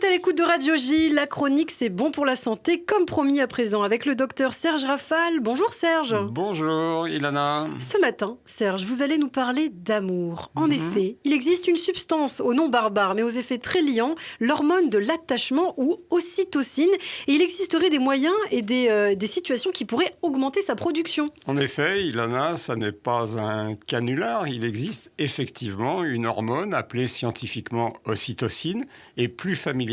êtes à l'écoute de Radio J, la chronique c'est bon pour la santé, comme promis à présent, avec le docteur Serge Rafal. Bonjour Serge. Bonjour Ilana. Ce matin, Serge, vous allez nous parler d'amour. En effet, il existe une substance au nom barbare, mais aux effets très liants, l'hormone de l'attachement ou ocytocine. Et il existerait des moyens et des situations qui pourraient augmenter sa production. En effet, Ilana, ça n'est pas un canular. Il existe effectivement une hormone appelée scientifiquement ocytocine et plus familièrement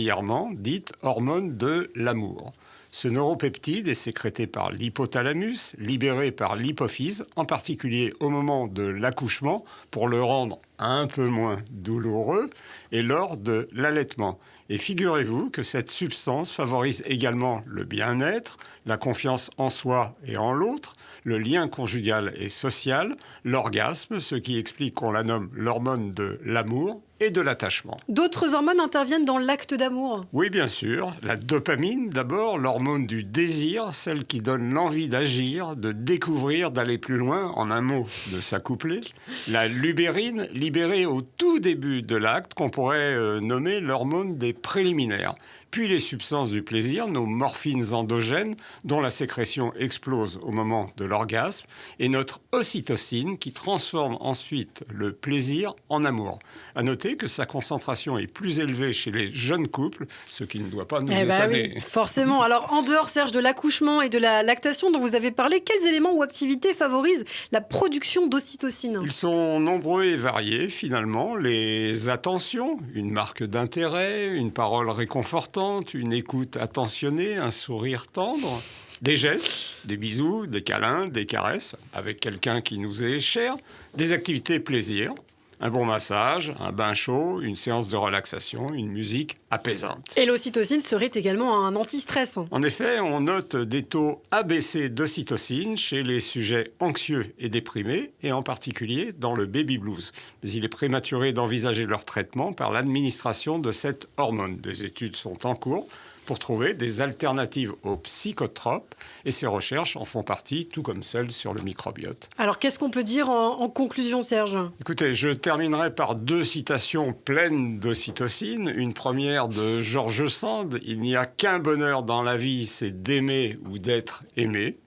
dite hormone de l'amour. Ce neuropeptide est sécrété par l'hypothalamus, libéré par l'hypophyse, en particulier au moment de l'accouchement, pour le rendre un peu moins douloureux, et lors de l'allaitement. Et figurez-vous que cette substance favorise également le bien-être, la confiance en soi et en l'autre, le lien conjugal et social, l'orgasme, ce qui explique qu'on la nomme l'hormone de l'amour et de l'attachement. D'autres hormones interviennent dans l'acte d'amour. Oui, bien sûr. La dopamine, d'abord, l'hormone du désir, celle qui donne l'envie d'agir, de découvrir, d'aller plus loin, en un mot, de s'accoupler. La lubérine, libérée au tout début de l'acte, qu'on pourrait nommer l'hormone des préliminaires. Puis les substances du plaisir, nos morphines endogènes, dont la sécrétion explose au moment de l'orgasme, et notre ocytocine, qui transforme ensuite le plaisir en amour. À noter que sa concentration est plus élevée chez les jeunes couples, ce qui ne doit pas nous étonner. Oui, forcément. Alors, en dehors, Serge, de l'accouchement et de la lactation dont vous avez parlé, quels éléments ou activités favorisent la production d'ocytocine ? Ils sont nombreux et variés, finalement. Les attentions, une marque d'intérêt, une parole réconfortante, une écoute attentionnée, un sourire tendre, des gestes, des bisous, des câlins, des caresses avec quelqu'un qui nous est cher, des activités plaisir, un bon massage, un bain chaud, une séance de relaxation, une musique apaisante. Et l'ocytocine serait également un anti-stress. En effet, on note des taux abaissés d'ocytocine chez les sujets anxieux et déprimés, et en particulier dans le baby blues. Mais il est prématuré d'envisager leur traitement par l'administration de cette hormone. Des études sont en cours pour trouver des alternatives aux psychotropes, et ces recherches en font partie, tout comme celles sur le microbiote. Alors, qu'est-ce qu'on peut dire en conclusion, Serge ? Écoutez, je terminerai par 2 citations pleines d'ocytocine. Une première de George Sand, « Il n'y a qu'un bonheur dans la vie, c'est d'aimer ou d'être aimé ».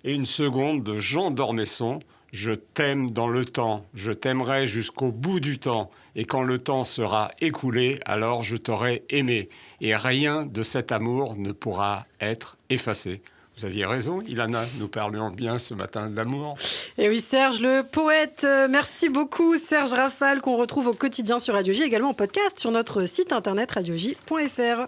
Et une seconde de Jean d'Ormesson, « Je t'aime dans le temps, je t'aimerai jusqu'au bout du temps, et quand le temps sera écoulé, alors je t'aurai aimé, et rien de cet amour ne pourra être effacé ». Vous aviez raison, Ilana, nous parlions bien ce matin d'amour. Et oui, Serge, le poète, merci beaucoup, Serge Rafal, qu'on retrouve au quotidien sur Radio J, également en podcast sur notre site internet radioj.fr.